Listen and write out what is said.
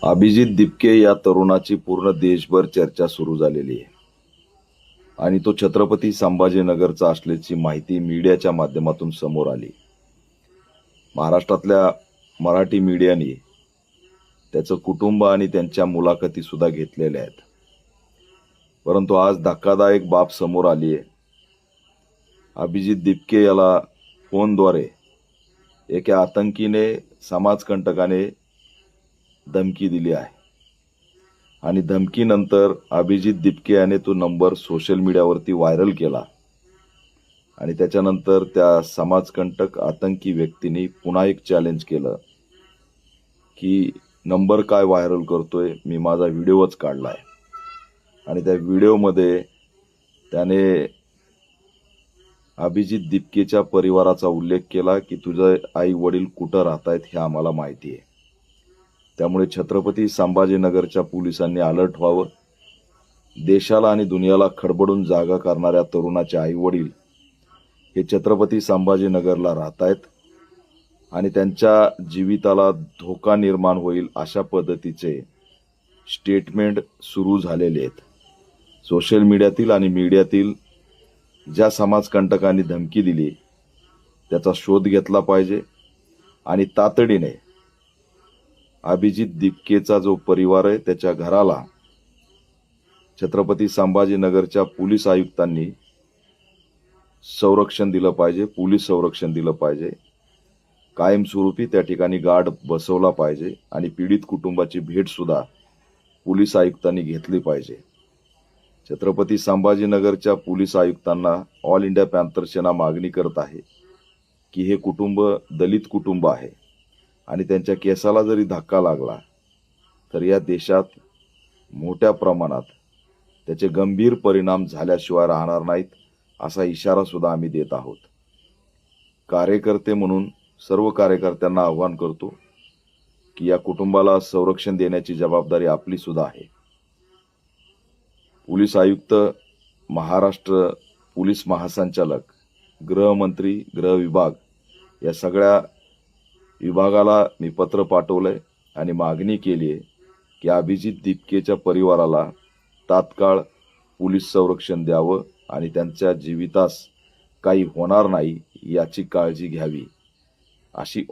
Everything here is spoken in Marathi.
अभिजित दिपके या तरुणाची पूर्ण देशभर चर्चा सुरू झालेली आहे आणि तो छत्रपती संभाजीनगरचा असल्याची माहिती मीडियाच्या माध्यमातून समोर आली। महाराष्ट्रातल्या मराठी मीडियाने त्याचं कुटुंब आणि त्यांच्या मुलाखती सुद्धा घेतलेल्या आहेत। परंतु आज धक्कादायक बाब समोर आली आहे। अभिजित दिपके याला फोनद्वारे एका आतंकीने समाजकंटकाने धमकी दिली आहे आणि धमकीनंतर अभिजित दिपके याने तो नंबर सोशल मीडियावरती व्हायरल केला आणि त्याच्यानंतर त्या समाजकंटक आतंकी व्यक्तीने पुन्हा एक चॅलेंज केलं की नंबर काय व्हायरल करतोय, मी माझा व्हिडिओच काढलाय आणि त्या व्हिडिओमध्ये त्याने अभिजित दिपकेच्या परिवाराचा उल्लेख केला की तुझे आई वडील कुठं राहतायत हे आम्हाला माहिती आहे। त्यामुळे छत्रपती संभाजीनगरच्या पोलिसांनी अलर्ट व्हावं। देशाला आणि दुनियाला खडबडून जागा करणाऱ्या तरुणाचे आई वडील हे छत्रपती संभाजीनगरला राहतायत आणि त्यांच्या जीविताला धोका निर्माण होईल अशा पद्धतीचे स्टेटमेंट सुरू झालेले आहेत। सोशल मीडियातील आणि मीडियातील ज्या समाजकंटकांनी धमकी दिली त्याचा शोध घेतला पाहिजे आणि तातडीने अभिजित दिपकेचा जो परिवार आहे त्याच्या घराला छत्रपती संभाजीनगरच्या पोलीस आयुक्तांनी संरक्षण दिलं पाहिजे, पोलीस संरक्षण दिलं पाहिजे। कायमस्वरूपी त्या ठिकाणी गार्ड बसवला पाहिजे आणि पीडित कुटुंबाची भेट सुद्धा पोलीस आयुक्तांनी घेतली पाहिजे। छत्रपती संभाजीनगरच्या पोलीस आयुक्तांना ऑल इंडिया पॅंथर सेना मागणी करत आहे की हे कुटुंब दलित कुटुंब आहे आणि त्यांच्या केसाला जरी धक्का लागला तर या देशात मोठ्या प्रमाणात त्याचे गंभीर परिणाम झाल्याशिवाय राहणार नाहीत असा इशारा सुद्धा आम्ही देत आहोत। कार्यकर्ते म्हणून सर्व कार्यकर्त्यांना आवाहन करतो की या कुटुंबाला संरक्षण देण्याची जबाबदारी आपली सुद्धा आहे। पोलीस आयुक्त, महाराष्ट्र पोलीस महासंचालक, गृहमंत्री, गृह विभाग या सगळ्या विभागाला मी पत्र पाठवलंय आणि मागणी केली आहे की अभिजित दिपकेच्या परिवाराला तात्काळ पोलीस संरक्षण द्यावं आणि त्यांच्या जीवितास काही होणार नाही याची काळजी घ्यावी अशी